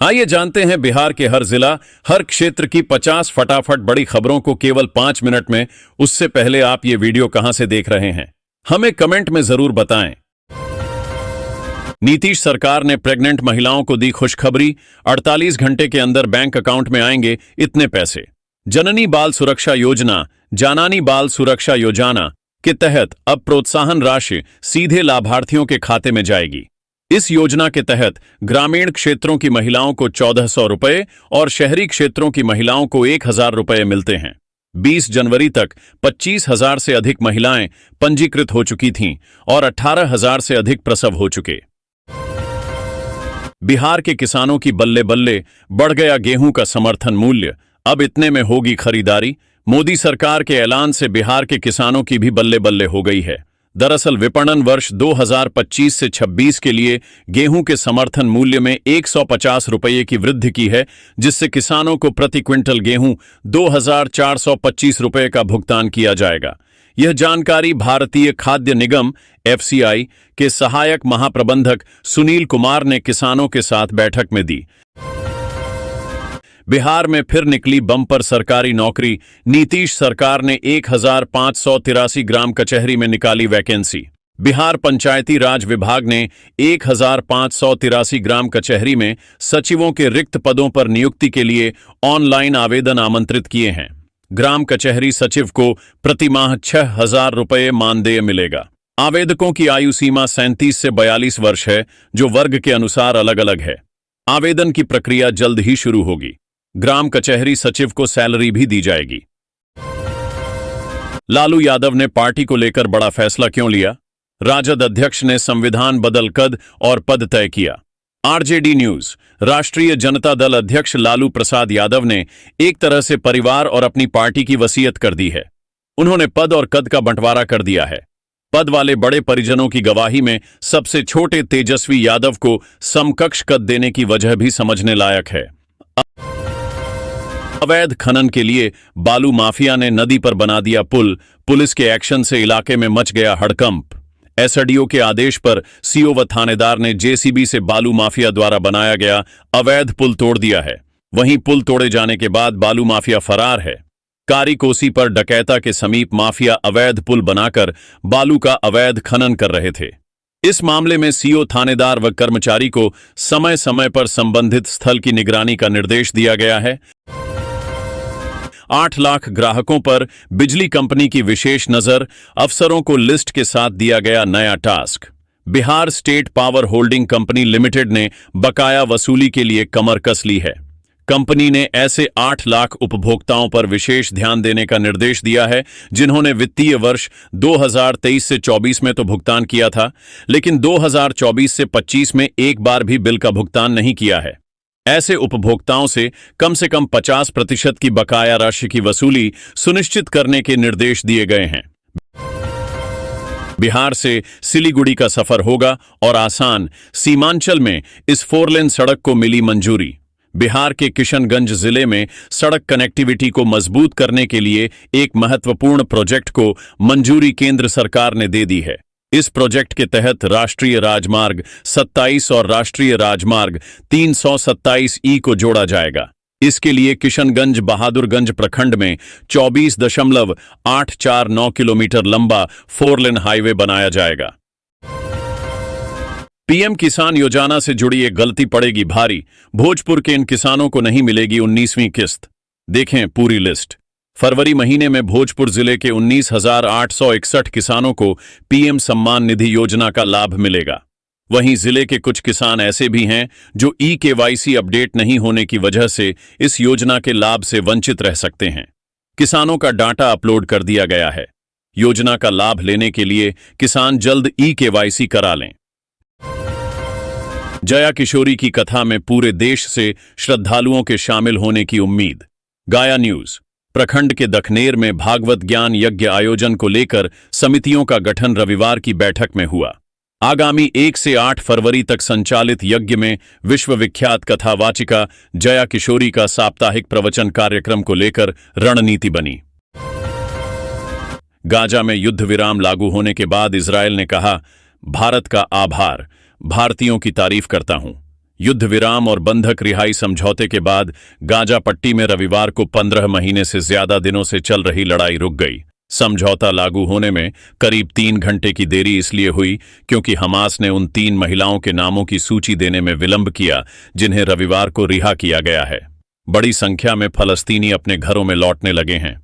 आइए जानते हैं बिहार के हर जिला, हर क्षेत्र की 50 फटाफट बड़ी खबरों को केवल 5 मिनट में। उससे पहले आप ये वीडियो कहां से देख रहे हैं, हमें कमेंट में जरूर बताएं। नीतीश सरकार ने प्रेग्नेंट महिलाओं को दी खुशखबरी, 48 घंटे के अंदर बैंक अकाउंट में आएंगे इतने पैसे। जननी बाल सुरक्षा योजना, जानानी बाल सुरक्षा योजना के तहत अब प्रोत्साहन राशि सीधे लाभार्थियों के खाते में जाएगी। इस योजना के तहत ग्रामीण क्षेत्रों की महिलाओं को 1400 रुपए और शहरी क्षेत्रों की महिलाओं को 1000 रुपए मिलते हैं। 20 जनवरी तक 25,000 से अधिक महिलाएं पंजीकृत हो चुकी थीं और 18,000 से अधिक प्रसव हो चुके। बिहार के किसानों की बल्ले बल्ले, बढ़ गया गेहूं का समर्थन मूल्य, अब इतने में होगी खरीदारी। मोदी सरकार के ऐलान से बिहार के किसानों की भी बल्ले बल्ले हो गई है। दरअसल विपणन वर्ष 2025 से 26 के लिए गेहूं के समर्थन मूल्य में 150 रुपये की वृद्धि की है, जिससे किसानों को प्रति क्विंटल गेहूं 2,425 रुपये का भुगतान किया जाएगा। यह जानकारी भारतीय खाद्य निगम (FCI) के सहायक महाप्रबंधक सुनील कुमार ने किसानों के साथ बैठक में दी। बिहार में फिर निकली बम्पर सरकारी नौकरी, नीतीश सरकार ने 1583 ग्राम कचहरी में निकाली वैकेंसी। बिहार पंचायती राज विभाग ने 1583 ग्राम कचहरी में सचिवों के रिक्त पदों पर नियुक्ति के लिए ऑनलाइन आवेदन आमंत्रित किए हैं। ग्राम कचहरी सचिव को प्रतिमाह 6,000 रुपये मानदेय मिलेगा। आवेदकों की आयु सीमा 37 से 42 वर्ष है, जो वर्ग के अनुसार अलग अलग है। आवेदन की प्रक्रिया जल्द ही शुरू होगी। ग्राम कचहरी सचिव को सैलरी भी दी जाएगी। लालू यादव ने पार्टी को लेकर बड़ा फैसला क्यों लिया? राजद अध्यक्ष ने संविधान बदल कद और पद तय किया। RJD news. राष्ट्रीय जनता दल अध्यक्ष लालू प्रसाद यादव ने एक तरह से परिवार और अपनी पार्टी की वसीयत कर दी है। उन्होंने पद और कद का बंटवारा कर दिया है। पद वाले बड़े परिजनों की गवाही में सबसे छोटे तेजस्वी यादव को समकक्ष कद देने की वजह भी समझने लायक है। अवैध खनन के लिए बालू माफिया ने नदी पर बना दिया पुल। पुलिस के एक्शन से इलाके में मच गया हड़कंप। एसडीओ के आदेश पर सीओ व थानेदार ने जेसीबी से बालू माफिया द्वारा बनाया गया अवैध पुल तोड़ दिया है। वहीं पुल तोड़े जाने के बाद बालू माफिया फरार है। कारी कोसी पर डकैता के समीप माफिया अवैध पुल बनाकर बालू का अवैध खनन कर रहे थे। इस मामले में सीओ, थानेदार व कर्मचारी को समय समय पर संबंधित स्थल की निगरानी का निर्देश दिया गया है। 8 लाख ग्राहकों पर बिजली कंपनी की विशेष नजर, अफसरों को लिस्ट के साथ दिया गया नया task. Bihar state power holding company limited ने बकाया वसूली के लिए कमर कस ली है। कंपनी ने ऐसे 8 लाख उपभोक्ताओं पर विशेष ध्यान देने का निर्देश दिया है जिन्होंने वित्तीय वर्ष 2023 से 24 में तो भुगतान किया था, लेकिन 2024 से 25 में एक बार भी बिल का भुगतान नहीं किया है। ऐसे उपभोक्ताओं से कम 50% की बकाया राशि की वसूली सुनिश्चित करने के निर्देश दिए गए हैं। बिहार से सिलीगुड़ी का सफर होगा और आसान। सीमांचल में इस 4 लेन सड़क को मिली मंजूरी। बिहार के किशनगंज जिले में सड़क कनेक्टिविटी को मजबूत करने के लिए एक महत्वपूर्ण प्रोजेक्ट को मंजूरी केंद्र सरकार ने दे दी है। इस प्रोजेक्ट के तहत राष्ट्रीय राजमार्ग 27 और राष्ट्रीय राजमार्ग 327E को जोड़ा जाएगा। इसके लिए किशनगंज बहादुरगंज प्रखंड में 24.849 किलोमीटर लंबा 4 लेन हाईवे बनाया जाएगा। पीएम किसान योजना से जुड़ी एक गलती पड़ेगी भारी। भोजपुर के इन किसानों को नहीं मिलेगी 19वीं किस्त। देखें पूरी लिस्ट। फरवरी महीने में भोजपुर जिले के 19,861 किसानों को पीएम सम्मान निधि योजना का लाभ मिलेगा। वहीं जिले के कुछ किसान ऐसे भी हैं जो ई-केवाईसी अपडेट नहीं होने की वजह से इस योजना के लाभ से वंचित रह सकते हैं। किसानों का डाटा अपलोड कर दिया गया है। योजना का लाभ लेने के लिए किसान जल्द ई-केवाईसी करा लें। जया किशोरी की कथा में पूरे देश से श्रद्धालुओं के शामिल होने की उम्मीद। गाया न्यूज। प्रखंड के दखनेर में भागवत ज्ञान यज्ञ आयोजन को लेकर समितियों का गठन रविवार की बैठक में हुआ। आगामी 1 से 8 फरवरी तक संचालित यज्ञ में विश्वविख्यात कथावाचिका जया किशोरी का साप्ताहिक प्रवचन कार्यक्रम को लेकर रणनीति बनी। गाजा में युद्ध विराम लागू होने के बाद इजरायल ने कहा, भारत का आभार, भारतीयों की तारीफ करता हूं। युद्ध विराम और बंधक रिहाई समझौते के बाद गाजा पट्टी में रविवार को 15 महीने से ज्यादा दिनों से चल रही लड़ाई रुक गई। समझौता लागू होने में करीब 3 घंटे की देरी इसलिए हुई क्योंकि हमास ने उन 3 महिलाओं के नामों की सूची देने में विलंब किया जिन्हें रविवार को रिहा किया गया है। बड़ी संख्या में फलस्तीनी अपने घरों में लौटने लगे हैं।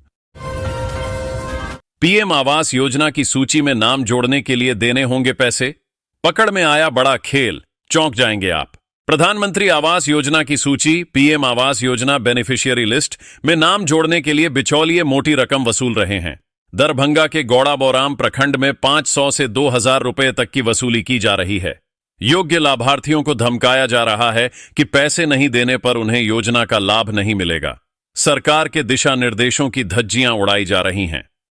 पीएम आवास योजना की सूची में नाम जोड़ने के लिए देने होंगे पैसे। पकड़ में आया बड़ा खेल, चौंक जाएंगे आप। प्रधानमंत्री आवास योजना की सूची PM Awas Yojana beneficiary list में नाम जोड़ने के लिए बिचौलिए मोटी रकम वसूल रहे हैं। दरभंगा के गौड़ाबौराम प्रखंड में 500 से 2000 रुपए तक की वसूली की जा रही है। योग्य लाभार्थियों को धमकाया जा रहा है कि पैसे नहीं देने पर उन्हें योजना का लाभ नहीं मिलेगा। सरकार के दिशा निर्देशों की धज्जियां उड़ाई जा रही हैं।